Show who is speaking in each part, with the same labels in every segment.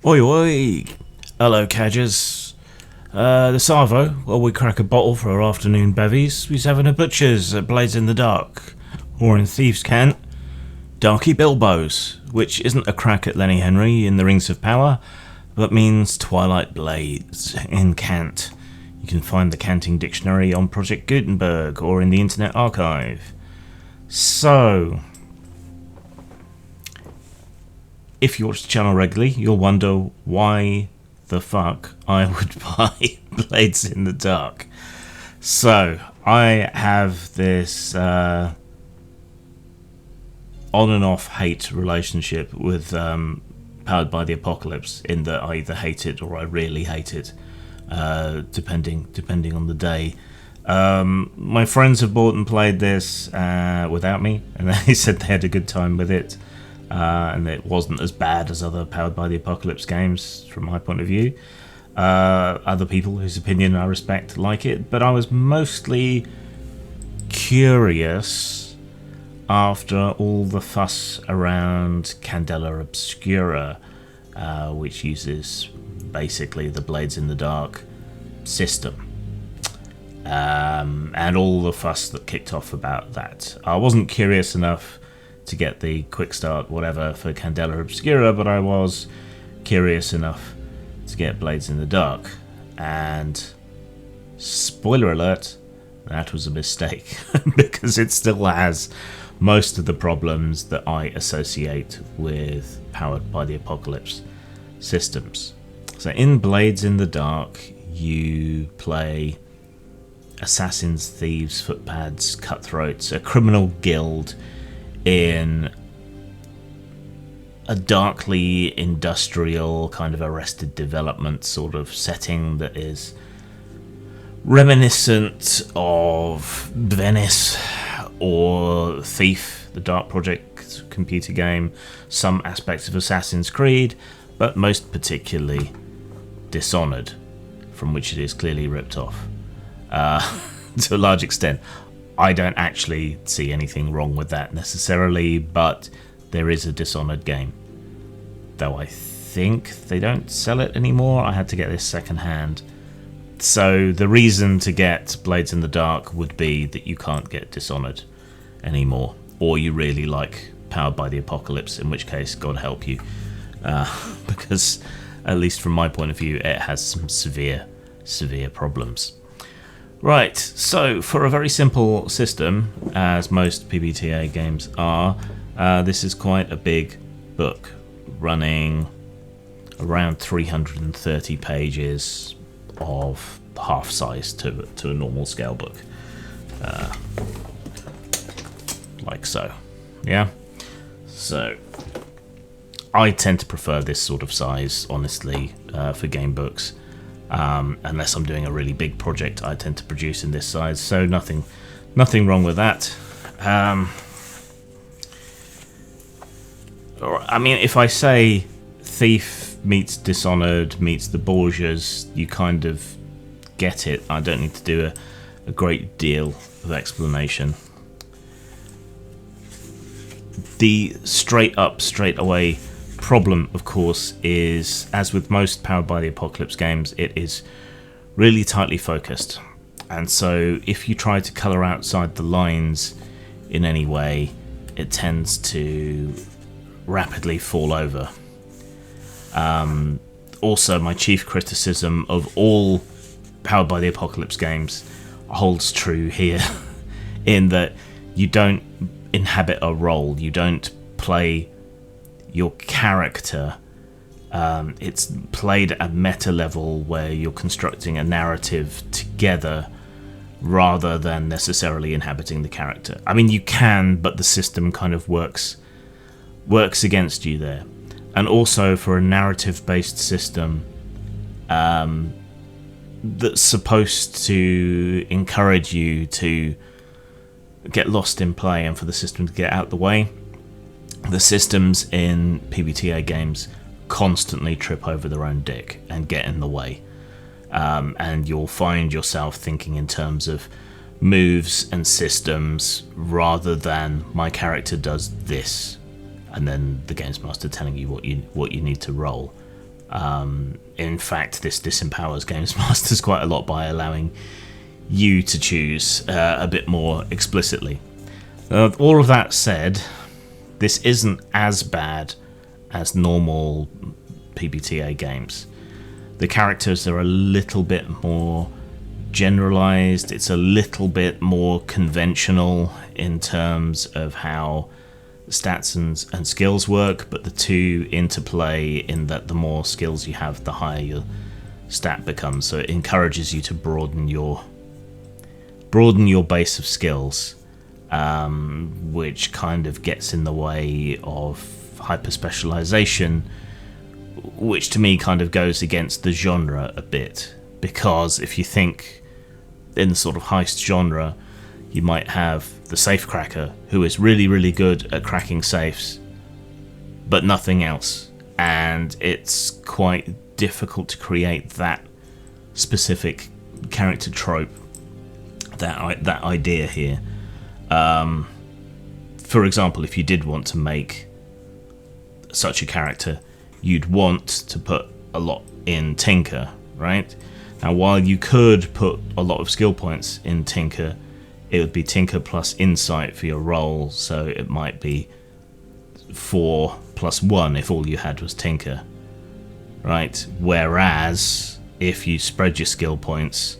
Speaker 1: Oi, oi! Hello, cadgers. The Savo, while we crack a bottle for our afternoon bevies, we's having a butcher's at Blades in the Dark, or in Thieves' Cant, Darky Bilbo's, which isn't a crack at Lenny Henry in the Rings of Power, but means Twilight Blades in Cant. You can find the Canting Dictionary on Project Gutenberg or in the Internet Archive. So, if you watch the channel regularly, you'll wonder why the fuck I would buy Blades in the Dark. So, I have this on and off hate relationship with Powered by the Apocalypse, in that I either hate it or I really hate it, depending on the day. My friends have bought and played this without me, and they said they had a good time with it, and it wasn't as bad as other Powered by the Apocalypse games from my point of view. Other people whose opinion I respect like it, but I was mostly curious after all the fuss around Candela Obscura, which uses basically the Blades in the Dark system, and all the fuss that kicked off about that. I wasn't curious enough to get the quick start whatever for Candela Obscura, but I was curious enough to get Blades in the Dark, and spoiler alert, that was a mistake because it still has most of the problems that I associate with Powered by the Apocalypse systems. So in Blades in the Dark, you play assassins, thieves, footpads, cutthroats, a criminal guild in a darkly industrial kind of Arrested Development sort of setting that is reminiscent of Venice or Thief, the Dark Project computer game, some aspects of Assassin's Creed, but most particularly Dishonored, from which it is clearly ripped off to a large extent. I don't actually see anything wrong with that necessarily, but there is a Dishonored game, though I think they don't sell it anymore. I had to get this second hand. So the reason to get Blades in the Dark would be that you can't get Dishonored anymore, or you really like Powered by the Apocalypse, in which case God help you, because at least from my point of view it has some severe problems. Right, so for a very simple system, as most PBTA games are, this is quite a big book, running around 330 pages of half size to a normal scale book, like so. Yeah, so I tend to prefer this sort of size, honestly, for game books. Unless I'm doing a really big project, I tend to produce in this size, so nothing wrong with that. I mean, if I say Thief meets Dishonored meets the Borgias, you kind of get it. I don't need to do a great deal of explanation. The straight away problem, of course, is, as with most Powered by the Apocalypse games, it is really tightly focused, and so if you try to colour outside the lines in any way, it tends to rapidly fall over. Also, my chief criticism of all Powered by the Apocalypse games holds true here, in that you don't inhabit a role, you don't play your character. It's played at a meta level where you're constructing a narrative together rather than necessarily inhabiting the character. I mean, you can, but the system kind of works against you there. And also, for a narrative-based system that's supposed to encourage you to get lost in play and for the system to get out the way, the systems in PBTA games constantly trip over their own dick and get in the way. And you'll find yourself thinking in terms of moves and systems rather than my character does this, and then the games master telling you what you need to roll. In fact, this disempowers games masters quite a lot by allowing you to choose a bit more explicitly. All of that said, this isn't as bad as normal PBTA games. The characters are a little bit more generalized, it's a little bit more conventional in terms of how stats and skills work, but the two interplay in that the more skills you have, the higher your stat becomes. So it encourages you to broaden your base of skills, which kind of gets in the way of hyper specialization, which to me kind of goes against the genre a bit, because if you think in the sort of heist genre, you might have the safe cracker who is really, really good at cracking safes, but nothing else. And it's quite difficult to create that specific character trope, that idea here. For example, if you did want to make such a character, you'd want to put a lot in Tinker, right? Now, while you could put a lot of skill points in Tinker, it would be Tinker plus Insight for your role, so it might be 4 plus 1 if all you had was Tinker, right? Whereas, if you spread your skill points,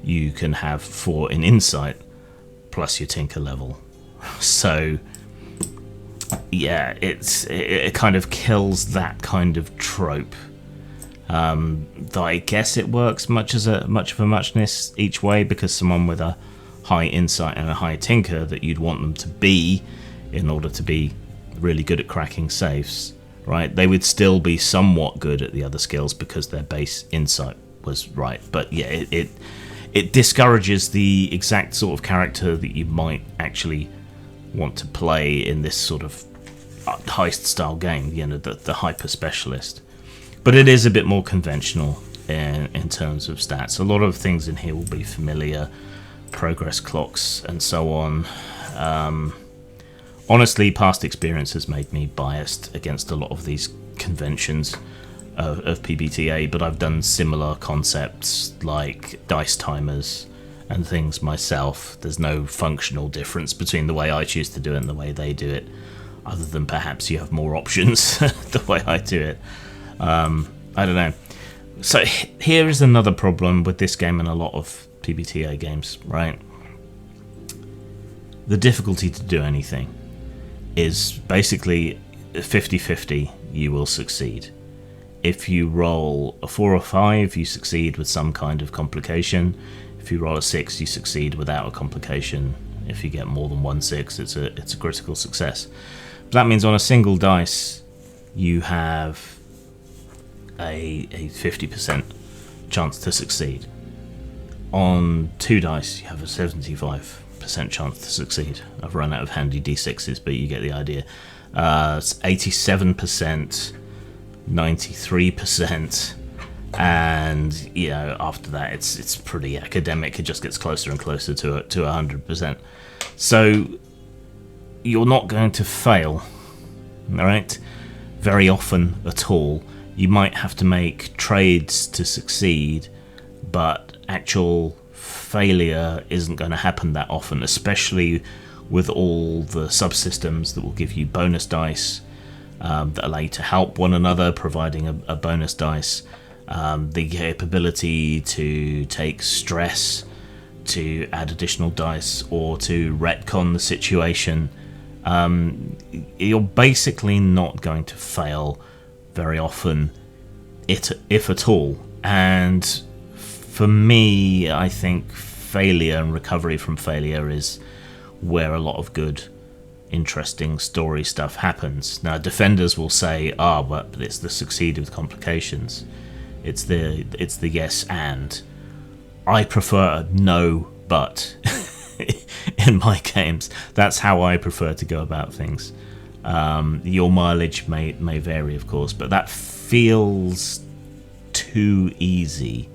Speaker 1: you can have 4 in Insight plus your Tinker level. So, yeah, it kind of kills that kind of trope. Though I guess it works much of a muchness each way, because someone with a high Insight and a high Tinker that you'd want them to be in order to be really good at cracking safes, right? They would still be somewhat good at the other skills because their base Insight was right. But yeah, it discourages the exact sort of character that you might actually want to play in this sort of heist style game, you know, the hyper specialist. But it is a bit more conventional in terms of stats. A lot of things in here will be familiar, progress clocks and so on. Honestly, past experience has made me biased against a lot of these conventions of PBTA, but I've done similar concepts like dice timers and things myself. There's no functional difference between the way I choose to do it and the way they do it, other than perhaps you have more options the way I do it. I don't know. So here is another problem with this game and a lot of PBTA games, right? The difficulty to do anything is basically 50-50, you will succeed. If you roll a 4 or 5, you succeed with some kind of complication. If you roll a 6, you succeed without a complication. If you get more than 1 6, it's a critical success. But that means on a single dice, you have a 50% chance to succeed. On 2 dice, you have a 75% chance to succeed. I've run out of handy d6s, but you get the idea. It's 87%, 93%, and you know, after that it's pretty academic. It just gets closer and closer to 100%. So you're not going to fail, all right? Very often at all. You might have to make trades to succeed, but actual failure isn't going to happen that often, especially with all the subsystems that will give you bonus dice that allow you to help one another, providing a bonus dice, the capability to take stress, to add additional dice, or to retcon the situation. You're basically not going to fail very often, if at all. And for me, I think failure and recovery from failure is where a lot of good, interesting story stuff happens. Now, defenders will say, but it's the succeed with complications. It's the yes and. I prefer no but in my games. That's how I prefer to go about things. Your mileage may vary, of course, but that feels too easy,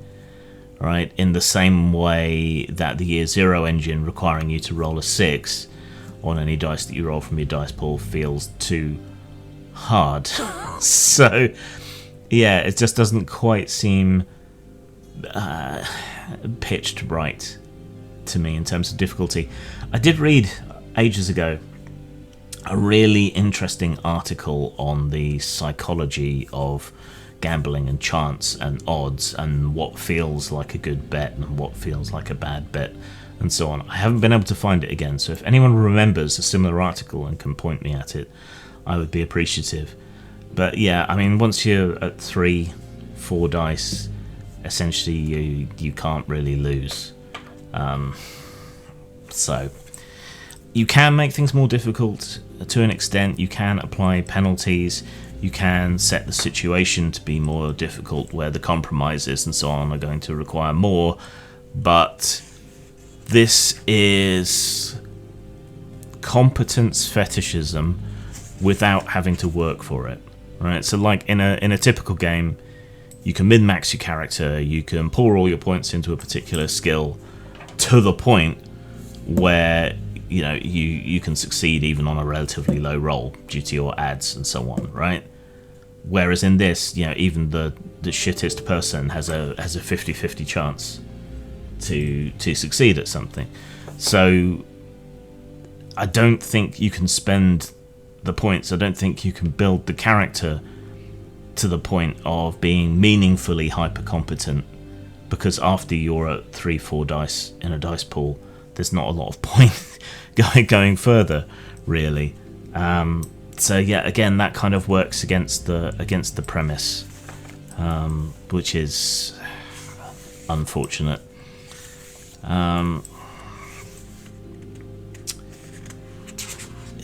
Speaker 1: right? In the same way that the Year Zero engine requiring you to roll a 6 on any dice that you roll from your dice pool feels too hard. So yeah, it just doesn't quite seem pitched right to me in terms of difficulty. I did read ages ago a really interesting article on the psychology of gambling and chance and odds and what feels like a good bet and what feels like a bad bet and so on. I haven't been able to find it again, so if anyone remembers a similar article and can point me at it, I would be appreciative. But yeah, I mean, once you're at 3-4 dice, essentially you can't really lose. So you can make things more difficult to an extent. You can apply penalties. You can set the situation to be more difficult where the compromises and so on are going to require more. But this is competence fetishism without having to work for it, right? So like in a typical game, you can min-max your character, you can pour all your points into a particular skill to the point where you can succeed even on a relatively low roll due to your ads and so on, right? Whereas in this, even the shittest person has a 50-50 chance to succeed at something. So I don't think you can spend the points. I don't think you can build the character to the point of being meaningfully hyper competent, because after you're at 3-4 dice in a dice pool, there's not a lot of point going further, really. So yeah, again, that kind of works against the premise, which is unfortunate.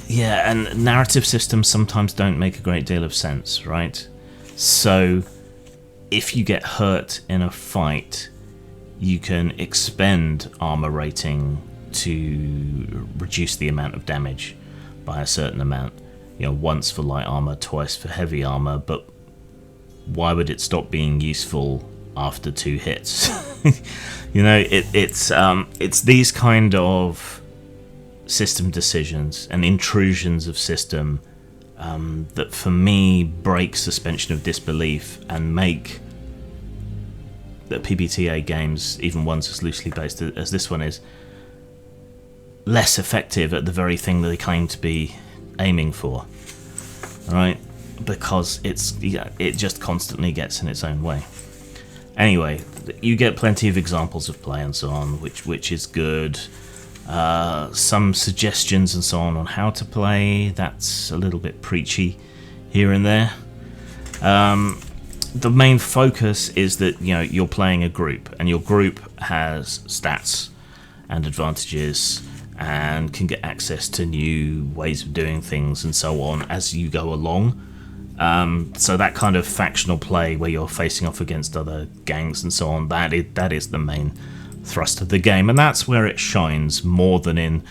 Speaker 1: Yeah, and narrative systems sometimes don't make a great deal of sense, right? So if you get hurt in a fight, you can expend armor rating to reduce the amount of damage by a certain amount. Once for light armor, twice for heavy armor, but why would it stop being useful after 2 hits? It's these kind of system decisions and intrusions of system that for me break suspension of disbelief and make the PBTA games, even ones as loosely based as this one is, less effective at the very thing that they claim to be aiming for, right? Because it just constantly gets in its own way. Anyway, you get plenty of examples of play and so on, which is good. Some suggestions and so on how to play. That's a little bit preachy here and there. The main focus is that you're playing a group, and your group has stats and advantages and can get access to new ways of doing things and so on as you go along. So that kind of factional play where you're facing off against other gangs and so on, that is the main thrust of the game, and that's where it shines more than in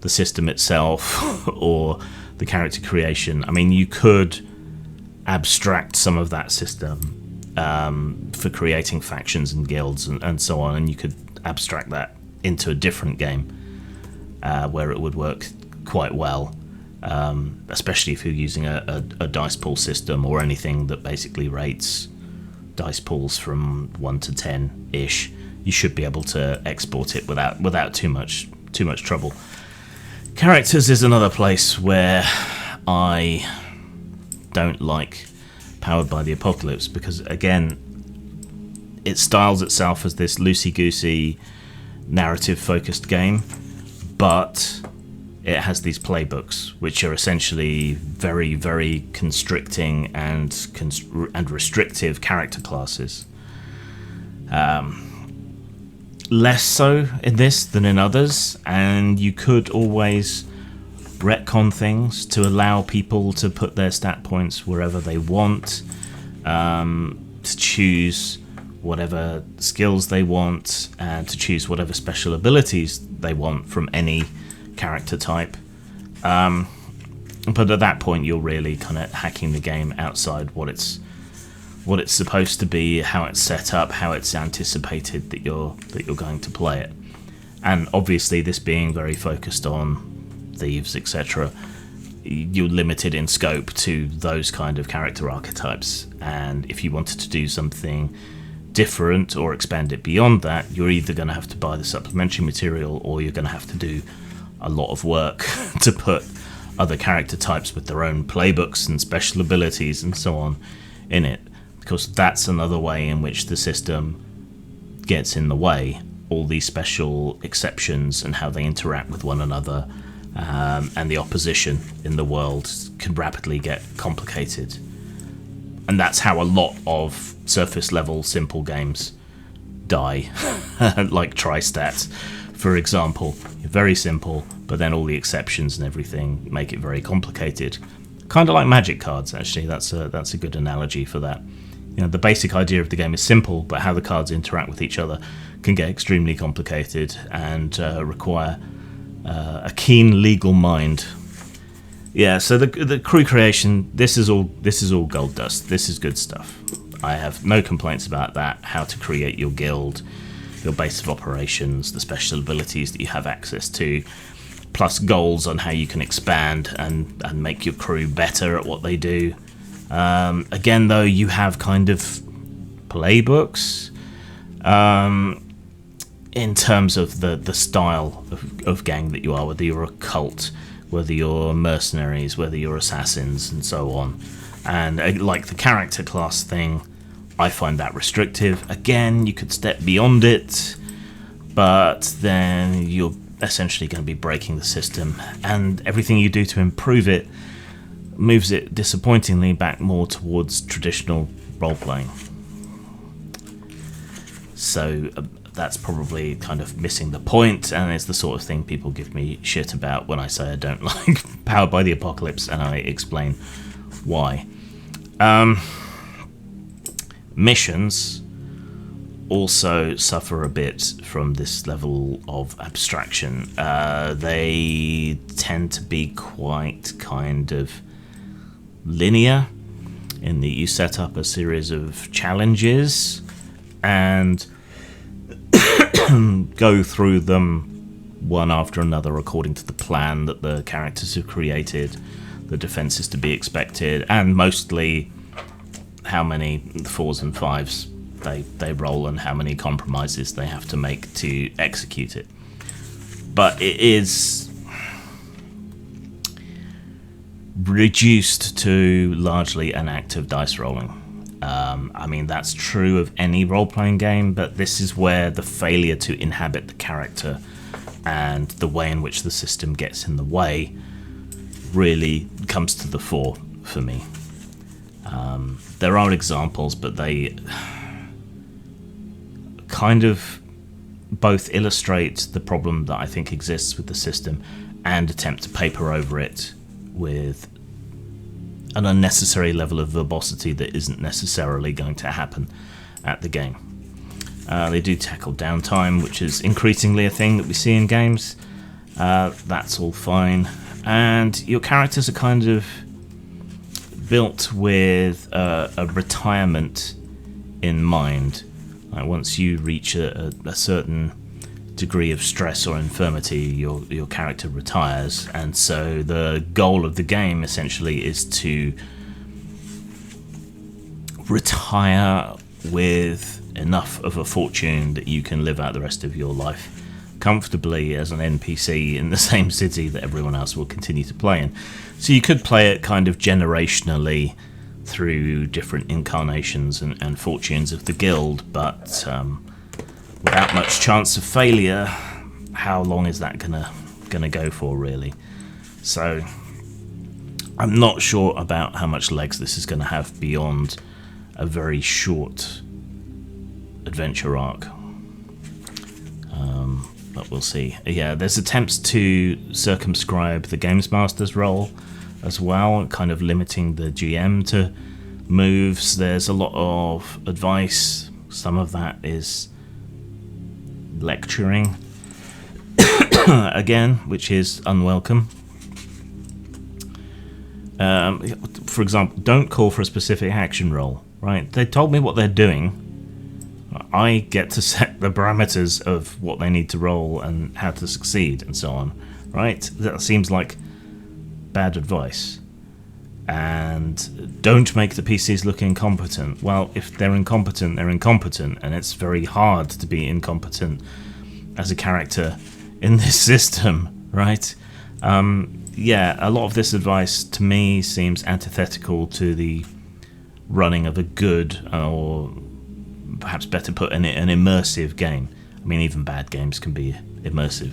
Speaker 1: the system itself or the character creation. I mean, you could abstract some of that system for creating factions and guilds and so on, and you could abstract that into a different game where it would work quite well, especially if you're using a dice pool system or anything that basically rates dice pools from 1 to 10-ish. You should be able to export it without too much trouble. Characters is another place where I don't like Powered by the Apocalypse, because again, it styles itself as this loosey-goosey narrative-focused game, but it has these playbooks, which are essentially very, very constricting and restrictive character classes. Less so in this than in others, and you could always retcon things to allow people to put their stat points wherever they want, to choose whatever skills they want, and to choose whatever special abilities they want from any character type. But at that point, you're really kind of hacking the game outside what it's supposed to be, how it's set up, how it's anticipated that you're going to play it. And obviously, this being very focused on thieves, etc., you're limited in scope to those kind of character archetypes. And if you wanted to do something different or expand it beyond that, you're either going to have to buy the supplementary material, or you're going to have to do a lot of work to put other character types with their own playbooks and special abilities and so on in it, because that's another way in which the system gets in the way. All these special exceptions and how they interact with one another, and the opposition in the world can rapidly get complicated. And that's how a lot of surface level simple games die. Like Tristat, for example. Very simple, but then all the exceptions and everything make it very complicated. Kind of like Magic cards, actually. That's a good analogy for that. You know, the basic idea of the game is simple, but how the cards interact with each other can get extremely complicated and require a keen legal mind. Yeah, so the crew creation, this is all gold dust. This is good stuff. I have no complaints about that. How to create your guild, your base of operations, the special abilities that you have access to, plus goals on how you can expand and make your crew better at what they do. Again, though, you have kind of playbooks in terms of the style of gang that you are, whether you're a cult, whether you're mercenaries, whether you're assassins, and so on. And like the character class thing, I find that restrictive. Again, you could step beyond it, but then you're essentially going to be breaking the system, and everything you do to improve it moves it disappointingly back more towards traditional role-playing. So that's probably kind of missing the point, and it's the sort of thing people give me shit about when I say I don't like Powered by the Apocalypse, and I explain why. Missions also suffer a bit from this level of abstraction. They tend to be quite kind of linear in that you set up a series of challenges and go through them one after another according to the plan that the characters have created, the defenses to be expected, and mostly how many 4s and 5s they roll and how many compromises they have to make to execute it. But it is reduced to largely an act of dice rolling. I mean, that's true of any role-playing game, but this is where the failure to inhabit the character and the way in which the system gets in the way really comes to the fore for me. There are examples, but they kind of both illustrate the problem that I think exists with the system and attempt to paper over it with an unnecessary level of verbosity that isn't necessarily going to happen at the game. They do tackle downtime, which is increasingly a thing that we see in games. That's all fine. And your characters are kind of built with a retirement in mind. Like once you reach a certain degree of stress or infirmity, your character retires, and so the goal of the game essentially is to retire with enough of a fortune that you can live out the rest of your life comfortably as an NPC in the same city that everyone else will continue to play in. So you could play it kind of generationally through different incarnations and fortunes of the guild, but without much chance of failure, how long is that gonna go for, really? So I'm not sure about how much legs this is going to have beyond a very short adventure arc. But we'll see. Yeah, there's attempts to circumscribe the Games Master's role as well, kind of limiting the GM to moves. There's a lot of advice. Some of that is lecturing, again, which is unwelcome. For example, don't call for a specific action roll, right? They told me what they're doing. I get to set the parameters of what they need to roll and how to succeed and so on, right? That seems like bad advice. And don't make the PCs look incompetent. Well, if they're incompetent, they're incompetent, and it's very hard to be incompetent as a character in this system, right? Yeah, a lot of this advice to me seems antithetical to the running of a good, or perhaps better put, an immersive game. I mean, even bad games can be immersive.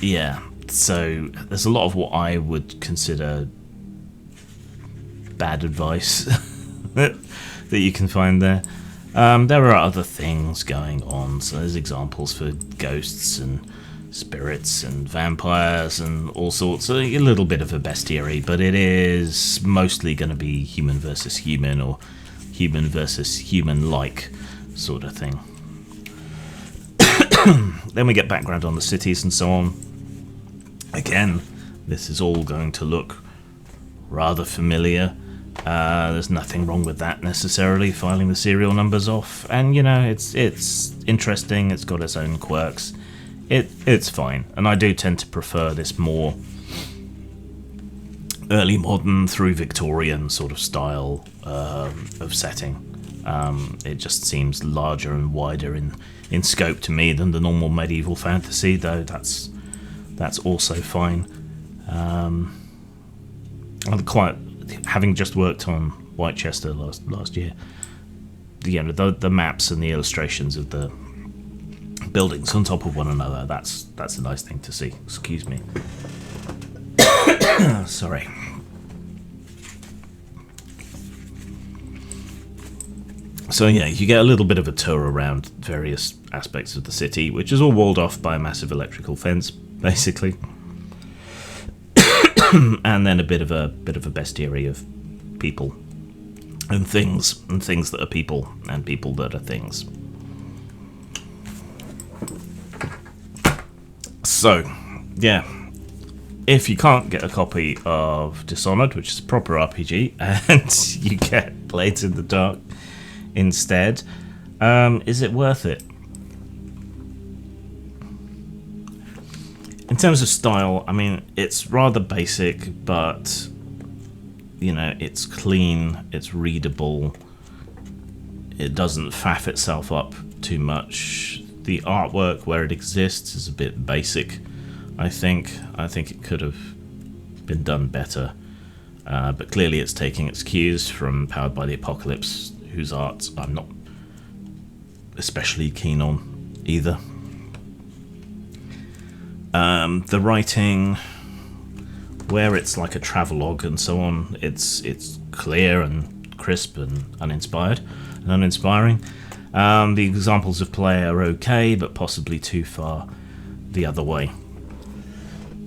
Speaker 1: Yeah, so there's a lot of what I would consider bad advice that you can find there. There are other things going on, so there's examples for ghosts and spirits and vampires and all sorts. A little bit of a bestiary, but it is mostly going to be human versus human, or human versus human-like sort of thing. Then we get background on the cities and so on. Again, this is all going to look rather familiar. There's nothing wrong with that necessarily, filing the serial numbers off, and you know, it's interesting, it's got its own quirks. It's fine, and I do tend to prefer this more early modern through Victorian sort of style of setting. It just seems larger and wider in scope to me than the normal medieval fantasy, though that's also fine. I'm quite, having just worked on Whitechester last year, the maps and the illustrations of the buildings on top of one another, that's a nice thing to see. Excuse me. Sorry. So yeah, you get a little bit of a tour around various aspects of the city, which is all walled off by a massive electrical fence, basically. And then a bit of a bestiary of people and things that are people and people that are things. So, yeah, if you can't get a copy of Dishonored, which is a proper RPG, and you get Blades in the Dark instead, is it worth it? In terms of style, I mean, it's rather basic, but, you know, it's clean, it's readable, it doesn't faff itself up too much. The artwork, where it exists, is a bit basic, I think. I think it could have been done better. But clearly it's taking its cues from Powered by the Apocalypse, whose art I'm not especially keen on either. The writing, where it's like a travelogue and so on, it's clear and crisp and uninspired and uninspiring. The examples of play are okay, but possibly too far the other way.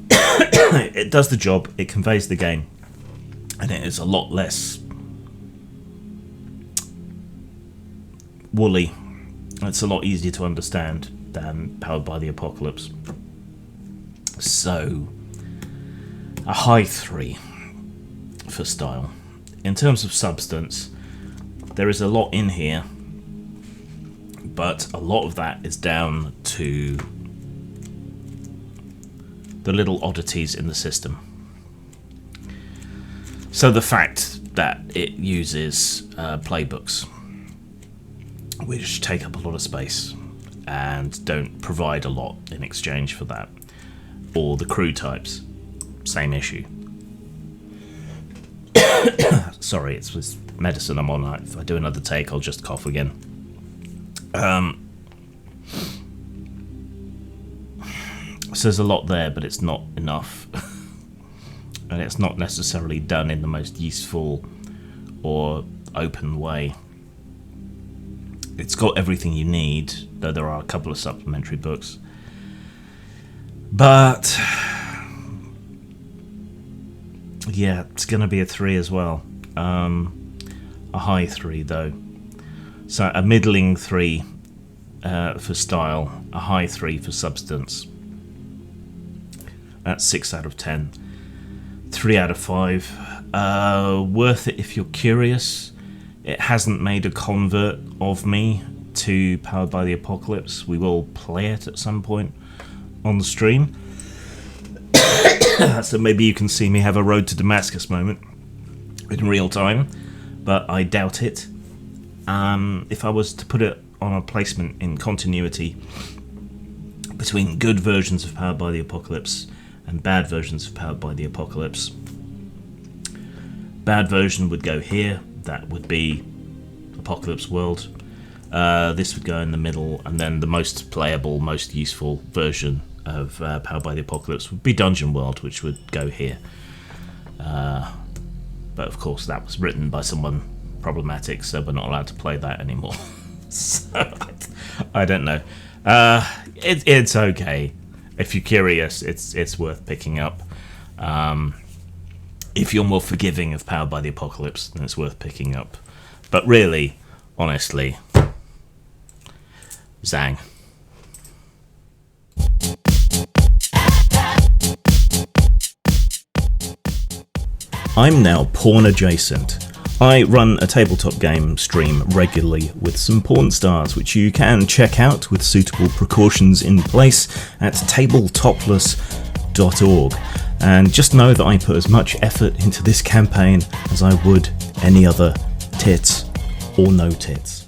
Speaker 1: It does the job, it conveys the game, and it is a lot less woolly. It's a lot easier to understand than Powered by the Apocalypse. So, a high 3 for style. In terms of substance, there is a lot in here, but a lot of that is down to the little oddities in the system. So the fact that it uses playbooks, which take up a lot of space and don't provide a lot in exchange for that, or the crew types, same issue. Sorry, it's this medicine I'm on. If I do another take, I'll just cough again. So there's a lot there, but it's not enough. And it's not necessarily done in the most useful or open way. It's got everything you need, though there are a couple of supplementary books. But yeah, it's going to be a 3 as well. A high 3 though. So a middling 3 for style, a high 3 for substance. That's 6 out of 10. 3 out of 5. Worth it if you're curious. It hasn't made a convert of me to Powered by the Apocalypse. We will play it at some point on the stream. So maybe you can see me have a Road to Damascus moment in real time, but I doubt it. If I was to put it on a placement in continuity between good versions of Powered by the Apocalypse and bad versions of Powered by the Apocalypse, bad version would go here. That would be Apocalypse World. This would go in the middle, and then the most playable, most useful version of Powered by the Apocalypse would be Dungeon World, which would go here. But of course that was written by someone problematic, so we're not allowed to play that anymore. So I don't know. It's okay. If you're curious, it's worth picking up. If you're more forgiving of Powered by the Apocalypse, then it's worth picking up. But really, honestly, Zang. I'm now porn adjacent. I run a tabletop game stream regularly with some porn stars, which you can check out with suitable precautions in place at tabletopless.org. And just know that I put as much effort into this campaign as I would any other tits or no tits.